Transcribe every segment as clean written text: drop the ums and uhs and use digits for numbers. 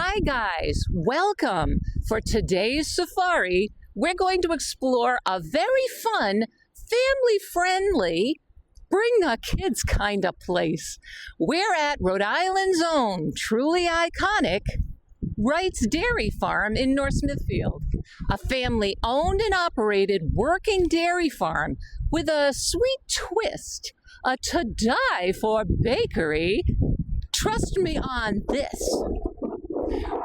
Hi guys, welcome. For today's safari, we're going to explore a very fun, family-friendly, bring the kids kind of place. We're at Rhode Island's own, truly iconic, Wright's Dairy Farm in North Smithfield. A family-owned and operated working dairy farm with a sweet twist, a to-die-for bakery. Trust me on this.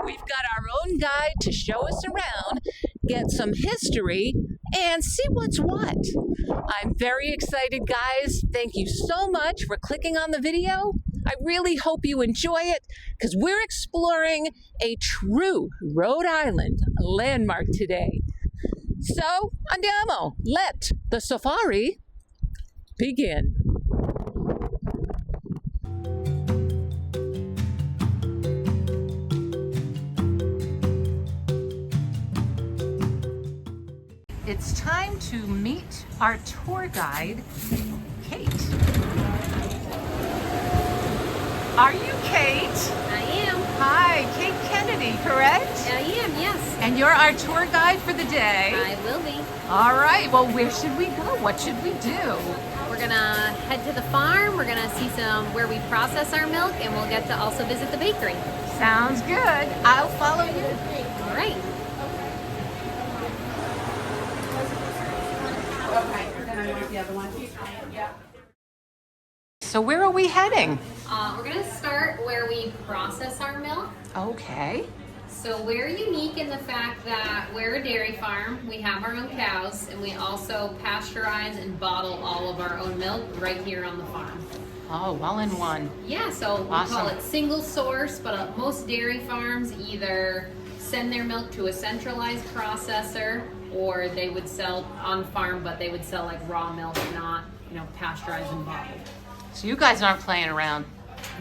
We've got our own guide to show us around, get some history, and see what's what. I'm very excited, guys. Thank you so much for clicking on the video. I really hope you enjoy it, because we're exploring a true Rhode Island landmark today. So, andiamo, let the safari begin. It's time to meet our tour guide, Cate. Are you Cate? I am. Hi, Cate Kennedy, correct? I am, yes. And you're our tour guide for the day? I will be. All right, well, where should we go? What should we do? We're gonna head to the farm, we're gonna see where we process our milk, and we'll get to also visit the bakery. Sounds good. I'll follow you. All right. So where are we heading? We're gonna start where we process our milk. Okay. So we're unique in the fact that we're a dairy farm, we have our own cows, and we also pasteurize and bottle all of our own milk right here on the farm. Oh, well in one. Yeah, so we call it single source, but most dairy farms either send their milk to a centralized processor, or they would sell on farm, but they would sell like raw milk, not, pasteurized and bottled. So you guys aren't playing around.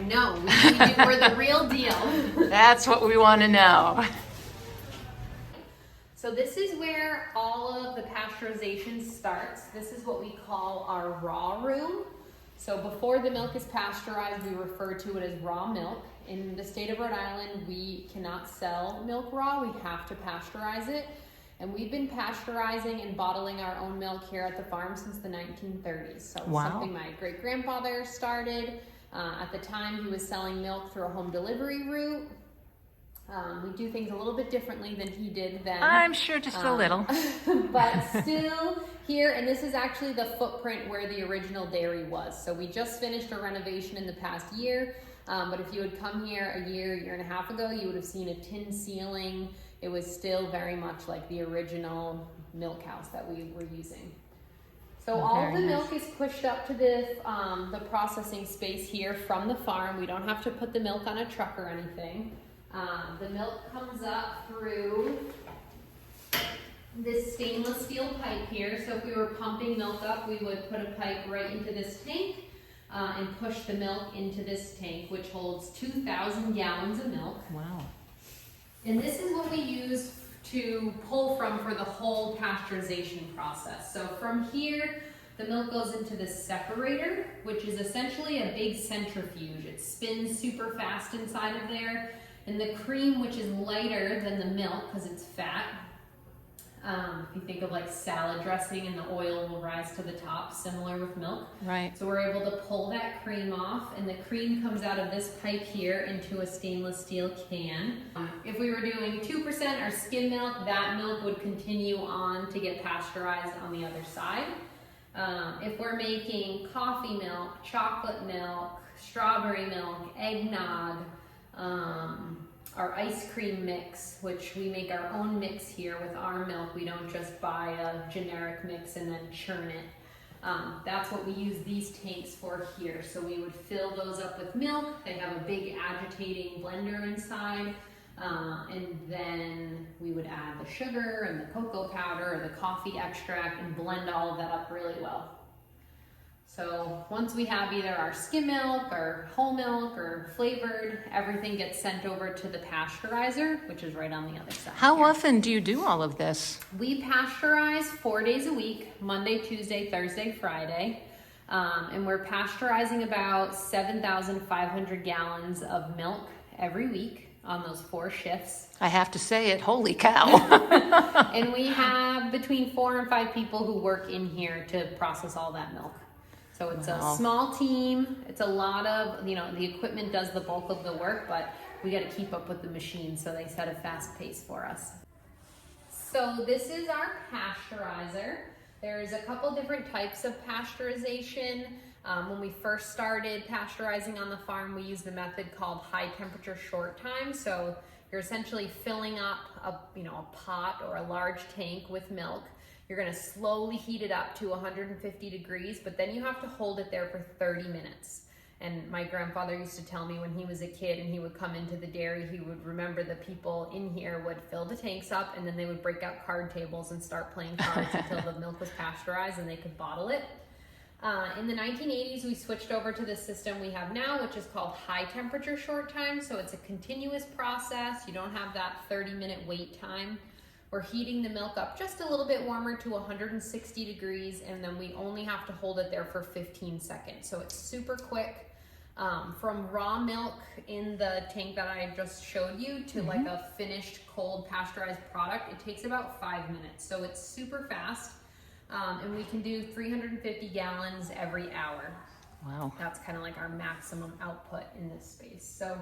No, we're the real deal. That's what we want to know. So this is where all of the pasteurization starts. This is what we call our raw room. So before the milk is pasteurized, we refer to it as raw milk. In the state of Rhode Island, we cannot sell milk raw. We have to pasteurize it. And we've been pasteurizing and bottling our own milk here at the farm since the 1930s. So it's something my great-grandfather started. At the time, he was selling milk through a home delivery route. We do things a little bit differently than he did then. I'm sure just a little. But still here, and this is actually the footprint where the original dairy was. So we just finished a renovation in the past year. But if you had come here a year and a half ago, you would have seen a tin ceiling. It was still very much like the original milk house that we were using. So all of the milk is pushed up to the processing space here from the farm. We don't have to put the milk on a truck or anything. The milk comes up through this stainless steel pipe here. So if we were pumping milk up, we would put a pipe right into this tank and push the milk into this tank, which holds 2,000 gallons of milk. Wow. And this is what we use to pull from for the whole pasteurization process. So from here, the milk goes into this separator, which is essentially a big centrifuge. It spins super fast inside of there. And the cream, which is lighter than the milk because it's fat, if you think of like salad dressing and the oil will rise to the top, similar with milk. Right. So we're able to pull that cream off, and the cream comes out of this pipe here into a stainless steel can. If we were doing 2% or skim milk, that milk would continue on to get pasteurized on the other side. If we're making coffee milk, chocolate milk, strawberry milk, eggnog, our ice cream mix, which we make our own mix here with our milk. We don't just buy a generic mix and then churn it. That's what we use these tanks for here. So we would fill those up with milk. They have a big agitating blender inside. And then we would add the sugar and the cocoa powder or the coffee extract and blend all of that up really well. So once we have either our skim milk or whole milk or flavored, everything gets sent over to the pasteurizer, which is right on the other side. How often do you do all of this? We pasteurize 4 days a week, Monday, Tuesday, Thursday, Friday. And we're pasteurizing about 7,500 gallons of milk every week. on those 4 shifts. I have to say it, holy cow. And we have between 4 and 5 people who work in here to process all that milk. So it's a small team. It's a lot of, you know, the equipment does the bulk of the work, but we got to keep up with the machine, so they set a fast pace for us. So this is our pasteurizer. There's a couple different types of pasteurization. When we first started pasteurizing on the farm, we used the method called high temperature short time. So you're essentially filling up a pot or a large tank with milk. You're going to slowly heat it up to 150 degrees, but then you have to hold it there for 30 minutes. And my grandfather used to tell me when he was a kid and he would come into the dairy, he would remember the people in here would fill the tanks up, and then they would break out card tables and start playing cards until the milk was pasteurized and they could bottle it. In the 1980s, we switched over to the system we have now, which is called high temperature short time. So it's a continuous process. You don't have that 30-minute wait time. We're heating the milk up just a little bit warmer to 160 degrees, and then we only have to hold it there for 15 seconds. So it's super quick. From raw milk in the tank that I just showed you to like a finished cold pasteurized product, it takes about 5 minutes. So it's super fast. And we can do 350 gallons every hour. Wow. That's kind of like our maximum output in this space. So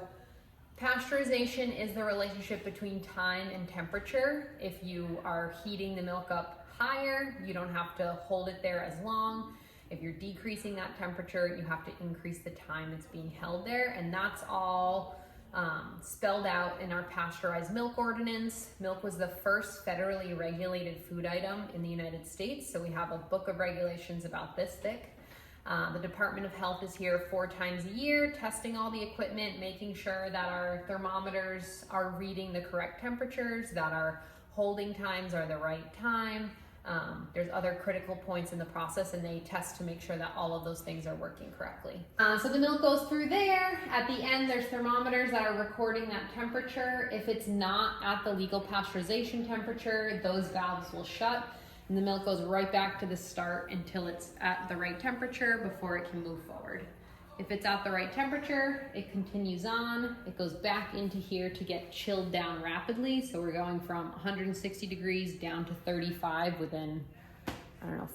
pasteurization is the relationship between time and temperature. If you are heating the milk up higher, you don't have to hold it there as long. If you're decreasing that temperature, you have to increase the time it's being held there. And that's all spelled out in our pasteurized milk ordinance. Milk was the first federally regulated food item in the United States. So we have a book of regulations about this thick. The Department of Health is here 4 times a year, testing all the equipment, making sure that our thermometers are reading the correct temperatures, that our holding times are the right time. There's other critical points in the process, and they test to make sure that all of those things are working correctly. So the milk goes through there. At the end, there's thermometers that are recording that temperature. If it's not at the legal pasteurization temperature, those valves will shut, and the milk goes right back to the start until it's at the right temperature before it can move forward. If it's at the right temperature, it continues on. It goes back into here to get chilled down rapidly. So we're going from 160 degrees down to 35 within,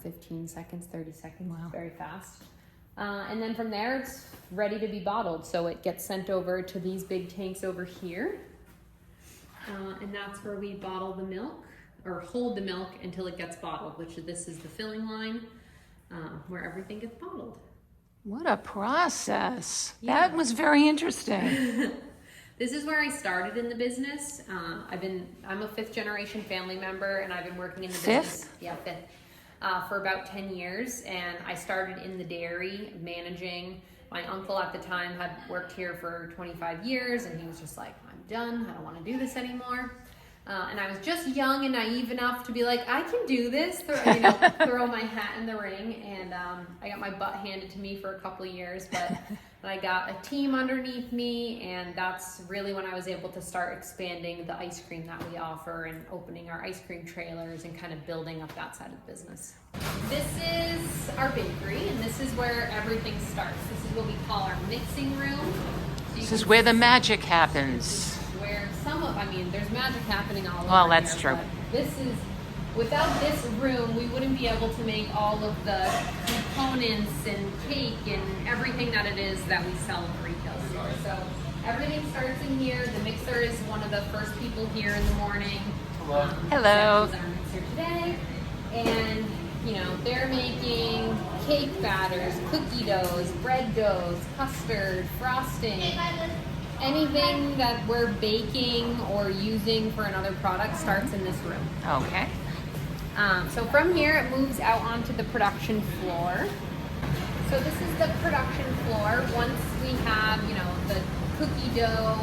15 seconds, 30 seconds. Wow. Very fast. And then from there, it's ready to be bottled. So it gets sent over to these big tanks over here. And that's where we bottle the milk, or hold the milk until it gets bottled, which this is the filling line where everything gets bottled. What a process. Yeah. That was very interesting. This is where I started in the business. I'm a 5th generation family member, and I've been working in the business. Yeah, 5th. For about 10 years. And I started in the dairy, managing. My uncle at the time had worked here for 25 years, and he was just like, I'm done. I don't want to do this anymore. And I was just young and naive enough to be like, I can do this, throw my hat in the ring. And I got my butt handed to me for a couple of years, but I got a team underneath me, and that's really when I was able to start expanding the ice cream that we offer and opening our ice cream trailers and kind of building up that side of the business. This is our bakery, and this is where everything starts. This is what we call our mixing room. This is where the magic happens. Where there's magic happening all over. Well, that's here, true. Without this room, we wouldn't be able to make all of the components and cake and everything that it is that we sell in the retail store. So everything starts in here. The mixer is one of the first people here in the morning. Hello. That is our mixer today. And, they're making cake batters, cookie doughs, bread doughs, custard, frosting. Anything that we're baking or using for another product starts in this room. Okay. So from here, it moves out onto the production floor. So this is the production floor. Once we have, the cookie dough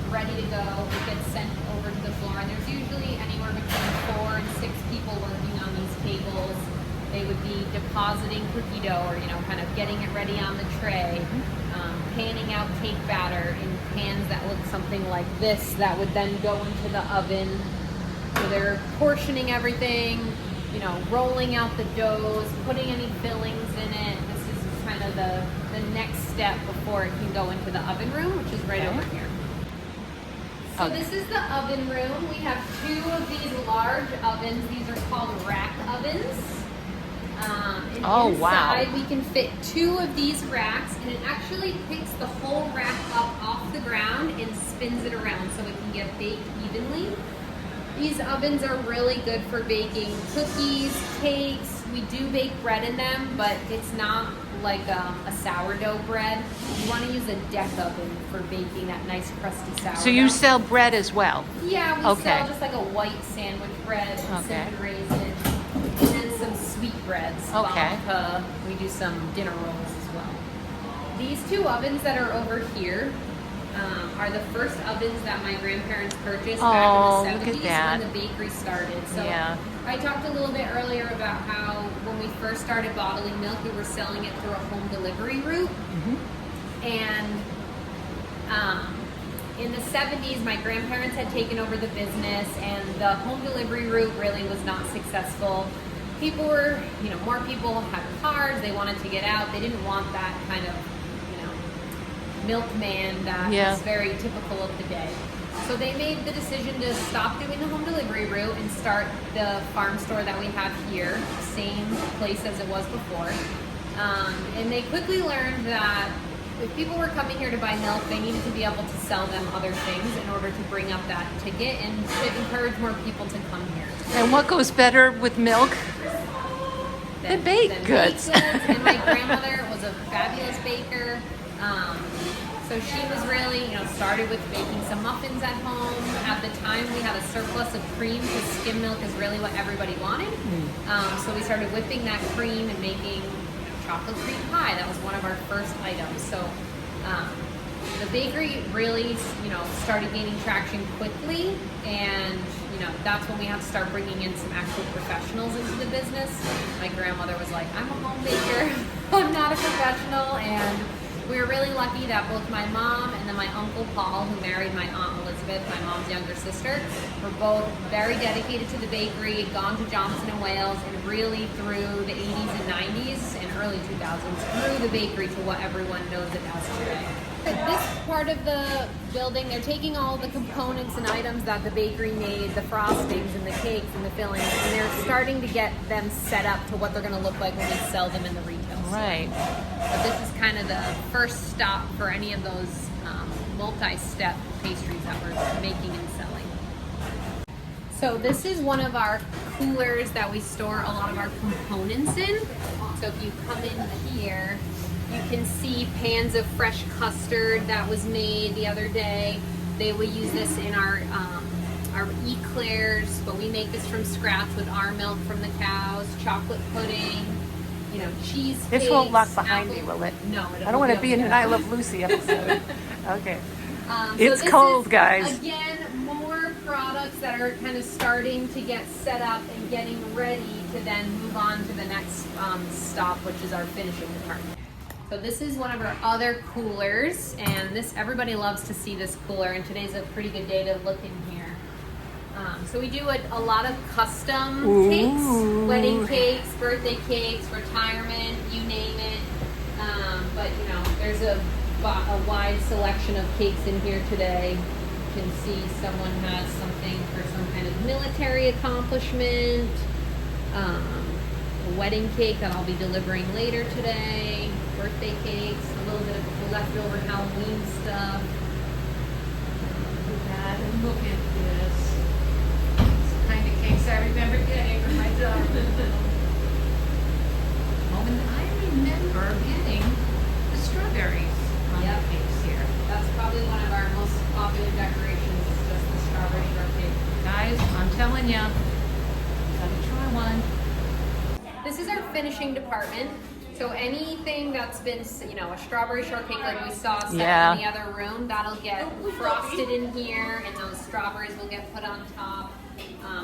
ready to go, it gets sent over to the floor. And there's usually anywhere between 4 and 6 people working on these tables. They would be depositing cookie dough or, kind of getting it ready on the tray. Panning out cake batter in pans that look something like this that would then go into the oven. So they're portioning everything, rolling out the doughs, putting any fillings in it. This is kind of the next step before it can go into the oven room, which is right over here. So this is the oven room. We have 2 of these large ovens. These are called rack ovens. And inside we can fit 2 of these racks, and it actually picks the whole rack up off the ground and spins it around so it can get baked evenly. These ovens are really good for baking cookies, cakes. We do bake bread in them, but it's not like a sourdough bread. You want to use a deck oven for baking that nice crusty sourdough. So you sell bread as well? Yeah, we sell just like a white sandwich bread and cinnamon raisins, and then some sweet breads. Vodka. We do some dinner rolls as well. These 2 ovens that are over here are the first ovens that my grandparents purchased back in the 70s when the bakery started. So I talked a little bit earlier about how when we first started bottling milk, we were selling it through a home delivery route. And in the 70s, my grandparents had taken over the business, and the home delivery route really was not successful. People were, more people had cars, they wanted to get out, they didn't want that kind of milkman that was very typical of the day. So they made the decision to stop doing the home delivery route and start the farm store that we have here, same place as it was before. And they quickly learned that if people were coming here to buy milk, they needed to be able to sell them other things in order to bring up that ticket and to encourage more people to come here. And what goes better with milk? The baked goods. And my grandmother was a fabulous baker. So she was really, started with baking some muffins at home. At the time, we had a surplus of cream because skim milk is really what everybody wanted. So we started whipping that cream and making chocolate cream pie. That was one of our first items. So the bakery really, started gaining traction quickly, and that's when we had to start bringing in some actual professionals into the business. My grandmother was like, "I'm a home baker. I'm not a professional," and we were really lucky that both my mom and then my uncle Paul, who married my Aunt Elizabeth, my mom's younger sister, were both very dedicated to the bakery, had gone to Johnson & Wales, and really through the 80s and 90s and early 2000s grew the bakery to what everyone knows it as today. This part of the building, they're taking all the components and items that the bakery made, the frostings and the cakes and the fillings, and they're starting to get them set up to what they're going to look like when we sell them in the retail store. Right. So this is kind of the first stop for any of those multi-step pastries that we're making and selling. So this is one of our coolers that we store a lot of our components in. So if you come in here, you can see pans of fresh custard that was made the other day. They will use this in our eclairs, but we make this from scratch with our milk from the cows, chocolate pudding, cheese cakes. This won't lock behind me, will it? No. I don't want to be in an I Love Lucy episode. Okay. It's so cold, guys. Again, more products that are kind of starting to get set up and getting ready to then move on to the next stop, which is our finishing department. So this is one of our other coolers, and everybody loves to see this cooler, and today's a pretty good day to look in here. So we do a lot of custom cakes, wedding cakes, birthday cakes, retirement, you name it. But there's a wide selection of cakes in here today. You can see someone has something for some kind of military accomplishment. A wedding cake that I'll be delivering later today. Birthday cakes, a little bit of leftover Halloween stuff. Look at this. It's the kind of cakes I remember getting from my daughter. And I remember getting the strawberries on the cakes here. That's probably one of our most popular decorations, is just the strawberry shortcake. Guys, I'm telling you, gotta try one. This is our finishing department. So anything that's been, a strawberry shortcake like we saw set in the other room, that'll get frosted in here, and those strawberries will get put on top.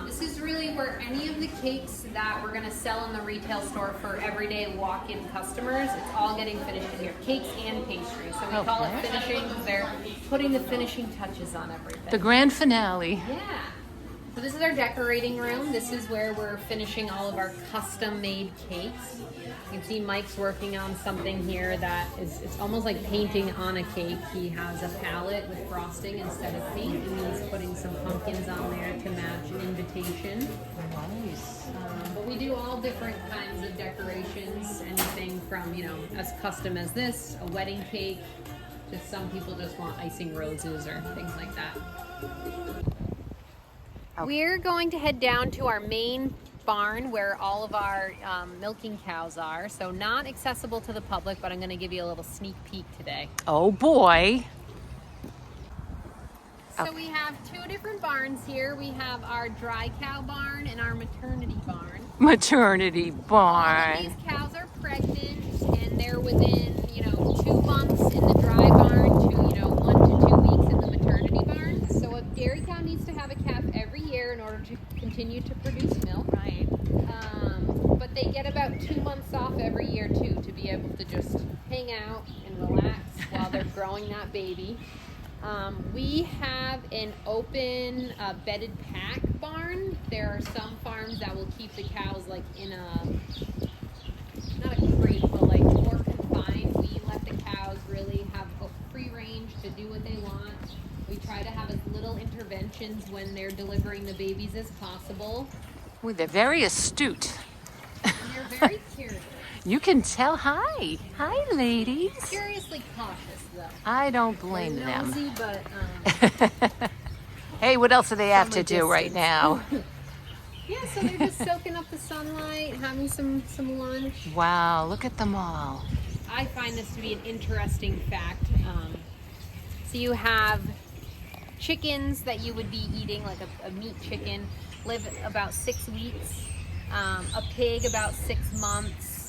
This is really where any of the cakes that we're going to sell in the retail store for everyday walk-in customers, it's all getting finished in here. Cakes and pastries. So we call it finishing because they're putting the finishing touches on everything. The grand finale. Yeah. So So this is our decorating room. This is where we're finishing all of our custom-made cakes. You can see Mike's working on something here that it's almost like painting on a cake. He has a palette with frosting instead of paint, and he's putting some pumpkins on there to match an invitation. Nice. But we do all different kinds of decorations, anything from, you know, as custom as this, a wedding cake, to some people just want icing roses or things like that. Okay. We're going to head down to our main barn where all of our milking cows are. So not accessible to the public, but I'm going to give you a little sneak peek today. Oh boy. So we have two different barns here. We have our dry cow barn and our maternity barn. Maternity All of barn. these cows are pregnant and they're within, 2 months in the dry barn to, 1 to 2 weeks in the maternity barn. So a dairy cow needs to have a calf every year in order to continue to produce milk. Right. But they get about 2 months off every year too to be able to just hang out and relax while they're growing that baby. We have an open bedded pack barn. There are some farms that will keep the cows like in a, not a crate, but like more confined. We let the cows really have a free range to do what they want. We try to have as little interventions when they're delivering the babies as possible. Well, they're very astute. And they're very curious. You can tell. Hi. Hi, ladies. Curiously cautious though. I don't blame They're them. nosy, but Hey, what else do they have From to a do right distance. now? yeah, so they're just soaking up the sunlight, having some lunch. Wow, look at them all. I find this to be an interesting fact. So you have chickens that you would be eating, like a meat chicken, live about 6 weeks. A pig about 6 months.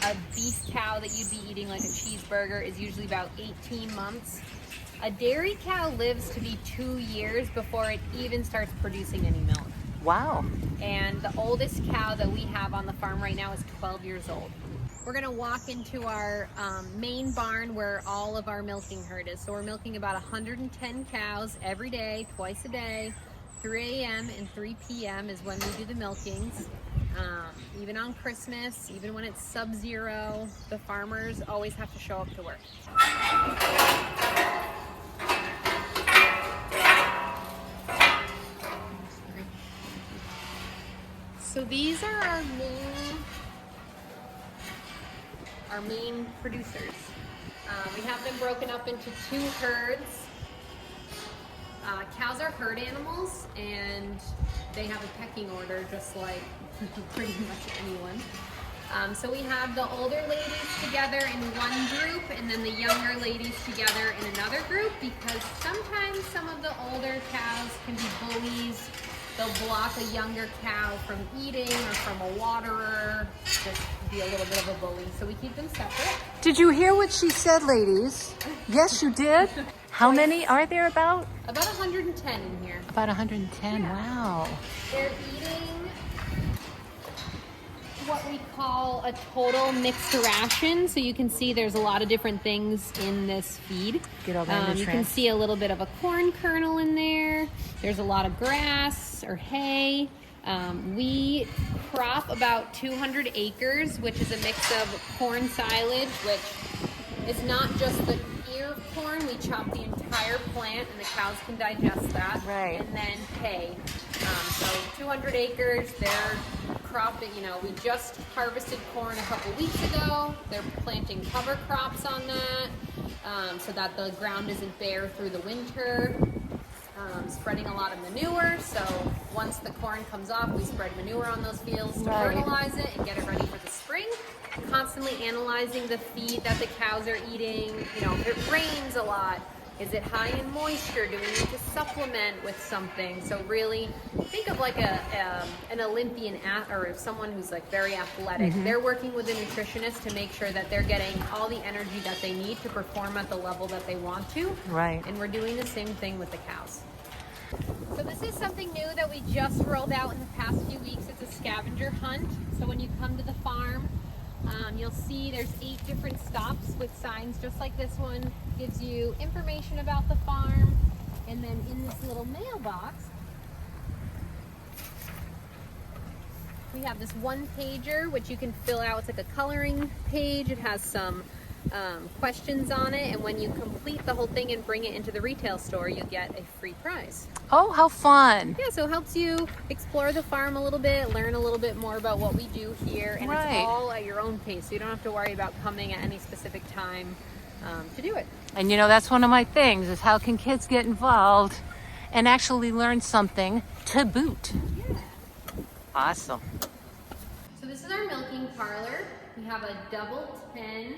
A beef cow that you'd be eating, like a cheeseburger, is usually about 18 months. A dairy cow lives to be 2 years before it even starts producing any milk. Wow. And the oldest cow that we have on the farm right now is 12 years old. We're gonna walk into our main barn where all of our milking herd is. So we're milking about 110 cows every day, twice a day. 3 a.m. and 3 p.m. is when we do the milkings. Even on Christmas, even when it's sub-zero, the farmers always have to show up to work. So these are our main producers. We have them broken up into 2 herds. Cows are herd animals, and they have a pecking order just like pretty much anyone. So we have the older ladies together in one group and then the younger ladies together in another group, because sometimes some of the older cows can be bullies. They'll block a younger cow from eating or from a waterer, just be a little bit of a bully. So we keep them separate. Did you hear what she said, ladies? Yes, you did. How many are there about? About 110 in here. About 110, Yeah. wow. They're eating what we call a total mixed ration. So you can see there's a lot of different things in this feed. Get all the You can nutrients. see a little bit of a corn kernel in there. There's a lot of grass or hay. We crop about 200 acres, which is a mix of corn silage, which is not just the ear of corn. We chop the entire plant and the cows can digest that. Right. And then hay. So 200 acres, they're cropping, we just harvested corn a couple weeks ago. They're planting cover crops on that so that the ground isn't bare through the winter. Spreading a lot of manure, so once the corn comes off, we spread manure on those fields to Right. fertilize it and get it ready for the spring. Constantly analyzing the feed that the cows are eating. If it rains a lot, is it high in moisture? Do we need to supplement with something? So really think of like an Olympian or someone who's like very athletic. They're working with a nutritionist to make sure that they're getting all the energy that they need to perform at the level that they want to. Right. And we're doing the same thing with the cows. So this is something new that we just rolled out in the past few weeks. It's a scavenger hunt. So when you come to the farm, you'll see there's 8 different stops with signs just like this one. Gives you information about the farm. And then in this little mailbox, We have this one pager, which you can fill out. It's like a coloring page. It has some questions on it, and when you complete the whole thing and bring it into the retail store, you get a free prize. Oh, how fun. Yeah, so it helps you explore the farm a little bit, learn a little bit more about what we do here, and Right. it's all at your own pace, so you don't have to worry about coming at any specific time to do it. And you know, that's one of my things, is how can kids get involved and actually learn something to boot? Yeah. Awesome. So this is our milking parlor. We have a double 10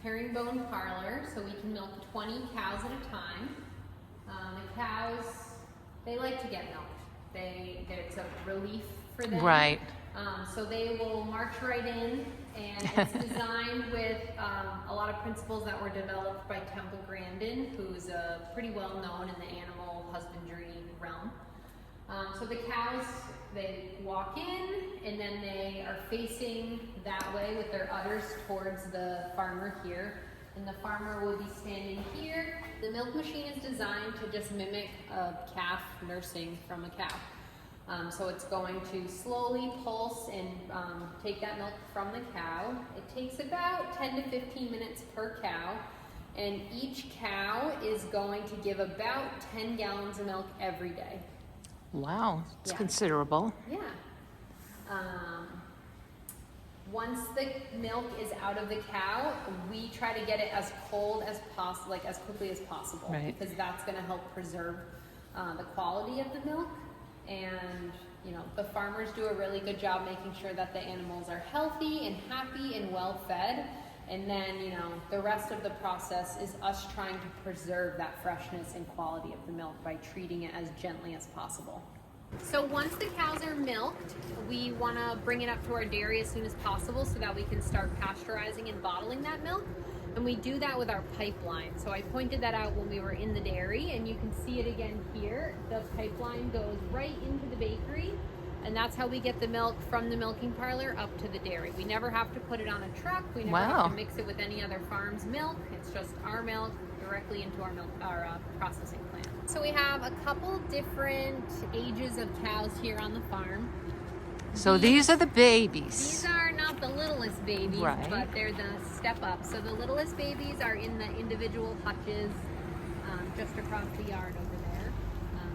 herringbone parlor, so we can milk 20 cows at a time. The cows, they like to get milked. It's a relief for them. Right. So they will march right in, and it's designed with a lot of principles that were developed by Temple Grandin, who's pretty well known in the animal husbandry realm. So the cows, they walk in, and then they are facing that way with their udders towards the farmer here. And the farmer will be standing here. The milk machine is designed to just mimic a calf nursing from a cow. So it's going to slowly pulse and take that milk from the cow. It takes about 10 to 15 minutes per cow. And each cow is going to give about 10 gallons of milk every day. Wow, it's Yeah. considerable. Yeah. Once the milk is out of the cow, we try to get it as cold as possible, like as quickly as possible, Right. because that's going to help preserve the quality of the milk. And you know, the farmers do a really good job making sure that the animals are healthy and happy and well fed. And then, you know, the rest of the process is us trying to preserve that freshness and quality of the milk by treating it as gently as possible. So once the cows are milked, we want to bring it up to our dairy as soon as possible so that we can start pasteurizing and bottling that milk. And we do that with our pipeline. So I pointed that out when we were in the dairy, and you can see it again here. The pipeline goes right into the bakery, and that's how we get the milk from the milking parlor up to the dairy. We never have to put it on a truck. We never Wow. have to mix it with any other farm's milk. It's just our milk directly into our processing plant. So we have a couple different ages of cows here on the farm. So these are the babies. These are not the littlest babies, Right. but they're the step up. So the littlest babies are in the individual hutches just across the yard over there.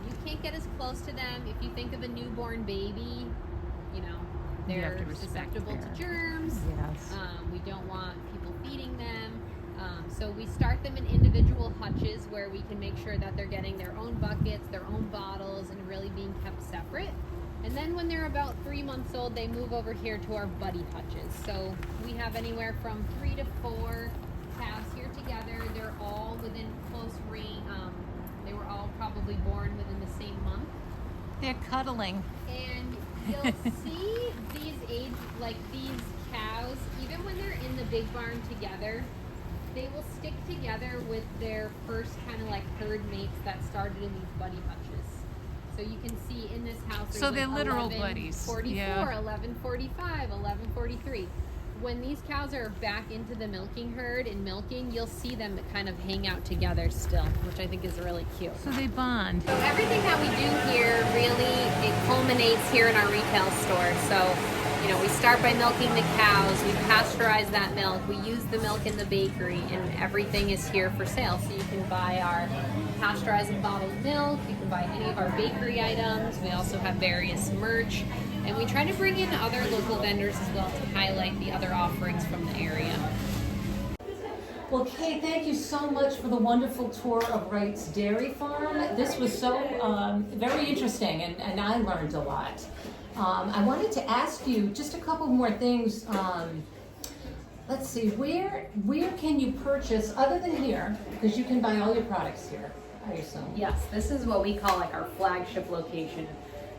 You can't get as close to them. If you think of a newborn baby, you know, You have they're to respect susceptible to their- germs. Yes. We don't want people feeding them. So we start them in individual hutches where we can make sure that they're getting their own buckets, their own bottles, and really being kept separate. And then when they're about 3 months old, they move over here to our buddy hutches. So we have anywhere from 3 to 4 calves here together. They're all within close range. They were all probably born within the same month. They're cuddling. And you'll see these cows, even when they're in the big barn together, they will stick together with their first kind of like herd mates that started in these buddy hutches. So you can see in this house, there's So they're like literal buddies. 1144, Yeah. 1145, 1143. When these cows are back into the milking herd and milking, you'll see them kind of hang out together still, which I think is really cute. So they bond. So everything that we do here really, it culminates here in our retail store. So, you know, we start by milking the cows, we pasteurize that milk, we use the milk in the bakery, and everything is here for sale. So you can buy our pasteurized and bottled milk, you can buy any of our bakery items. We also have various merch, and we try to bring in other local vendors as well to highlight the other offerings from the area. Well, Cate, thank you so much for the wonderful tour of Wright's Dairy Farm. This was so very interesting, and I learned a lot. I wanted to ask you just a couple more things. Let's see, where can you purchase, other than here, because you can buy all your products here, I assume. Yes, this is what we call like our flagship location.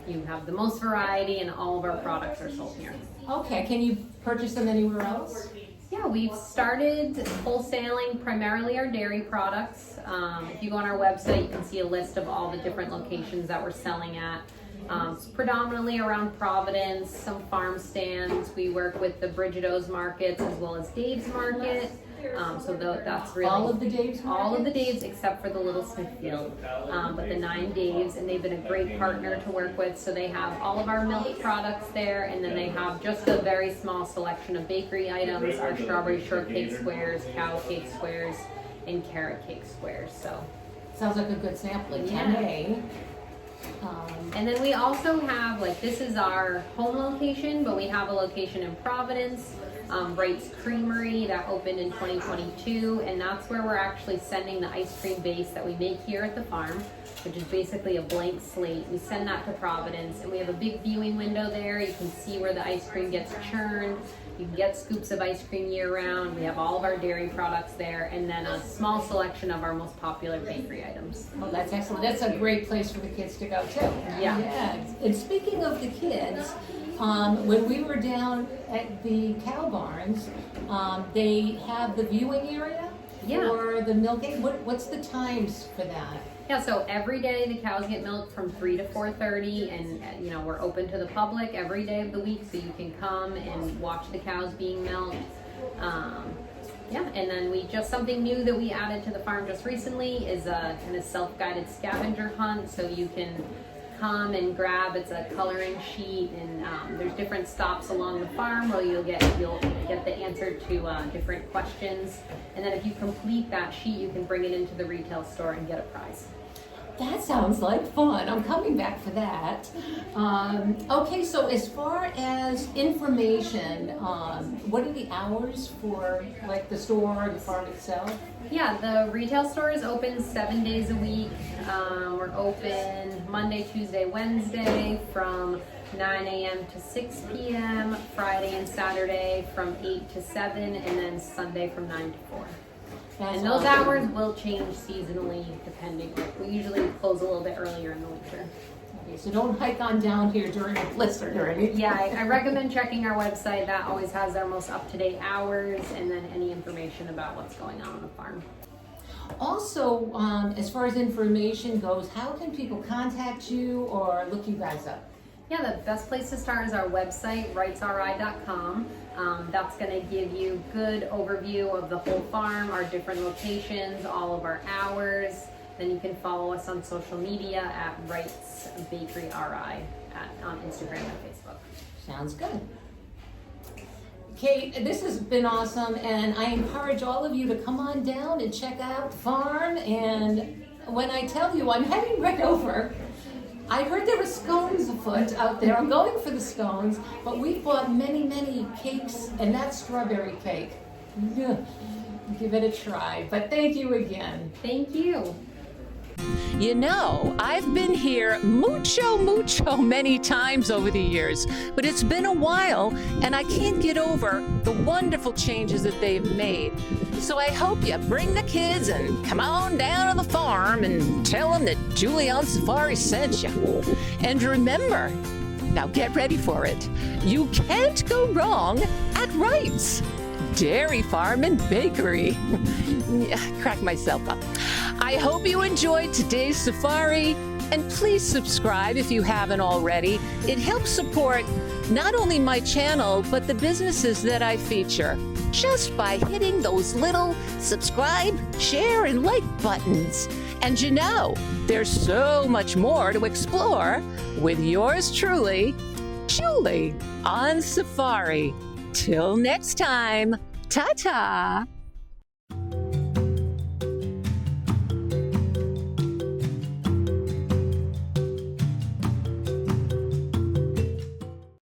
You have the most variety, and all of our products are sold here. Okay, can you purchase them anywhere else? Yeah, we've started wholesaling primarily our dairy products. If you go on our website, you can see a list of all the different locations that we're selling at. It's predominantly around Providence, some farm stands. We work with the Bridget O's markets as well as Dave's Market. That's really all of the Dave's all of the markets? Daves except for the little Smithfield, but the 9 Daves, and they've been a great partner to work with. So they have all of our milk products there, and then they have just a very small selection of bakery items: our strawberry shortcake squares, cow cake squares, and carrot cake squares. So Sounds like a good sampling. Yeah. 10A. and then we also have, this is our home location, but we have a location in Providence, Wright's Creamery, that opened in 2022, and that's where we're actually sending the ice cream base that we make here at the farm, which is basically a blank slate. We send that to Providence, and we have a big viewing window there. You can see where the ice cream gets churned. You can get scoops of ice cream year round. We have all of our dairy products there, and then a small selection of our most popular bakery items. Well, that's excellent. That's a great place for the kids to go too. Yeah. And speaking of the kids, when we were down at the cow barns, they have the viewing area for the milking. What's the times for that? Yeah, so every day the cows get milked from 3 to 4:30, and we're open to the public every day of the week, so you can come and watch the cows being milked. And then something new that we added to the farm just recently is a kind of self-guided scavenger hunt, so you can come and grab. It's a coloring sheet, and there's different stops along the farm where you'll get the answer to different questions, and then if you complete that sheet, you can bring it into the retail store and get a prize. That sounds like fun. I'm coming back for that. Okay, so as far as information, what are the hours for the store, the farm itself? Yeah, the retail store is open 7 days a week. We're open Monday, Tuesday, Wednesday from 9 a.m. to 6 p.m., Friday and Saturday from 8 to 7, and then Sunday from 9 to 4. And those hours will change seasonally depending. We usually close a little bit earlier in the winter. Okay, so don't hike on down here during a blizzard or anything. Yeah, I recommend checking our website. That always has our most up-to-date hours and then any information about what's going on the farm. Also, as far as information goes, how can people contact you or look you guys up? Yeah, the best place to start is our website, wrightsri.com. That's going to give you good overview of the whole farm, our different locations, all of our hours. Then you can follow us on social media at Wright's Bakery RI on Instagram and Facebook. Sounds good. Cate, this has been awesome, and I encourage all of you to come on down and check out the farm. And when I tell you I'm heading right over, I heard there were scones afoot out there. I'm going for the scones, but we've bought many, many cakes, and that strawberry cake. Give it a try. But thank you again. Thank you. I've been here mucho many times over the years, but it's been a while, and I can't get over the wonderful changes that they've made. So I hope you bring the kids and come on down to the farm and tell them that Julie on Safari sent you. And remember, now get ready for it, you can't go wrong at Wright's Dairy Farm and Bakery. Crack myself up. I hope you enjoyed today's safari, and please subscribe if you haven't already. It helps support not only my channel, but the businesses that I feature, just by hitting those little subscribe, share, and like buttons. And there's so much more to explore with yours truly, Julie on Safari. Till next time, ta-ta!